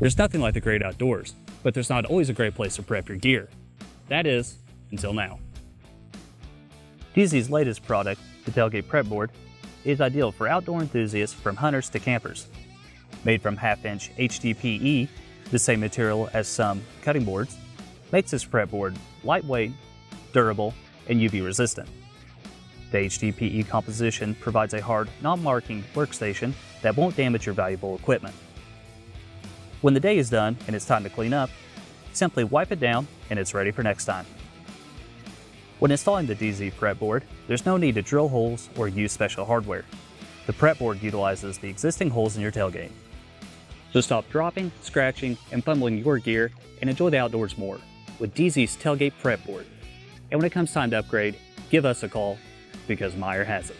There's nothing like the great outdoors, but there's not always a great place to prep your gear. That is, until now. DeeZee's latest product, the Tailgate Prep Board, is ideal for outdoor enthusiasts from hunters to campers. Made from half-inch HDPE, the same material as some cutting boards, makes this prep board lightweight, durable, and UV resistant. The HDPE composition provides a hard, non-marking workstation that won't damage your valuable equipment. When the day is done and it's time to clean up, simply wipe it down and it's ready for next time. When installing the Dee Zee prep board, there's no need to drill holes or use special hardware. The prep board utilizes the existing holes in your tailgate. So stop dropping, scratching, and fumbling your gear and enjoy the outdoors more with Dee Zee's Tailgate Prep Board. And when it comes time to upgrade, give us a call because Meyer has it.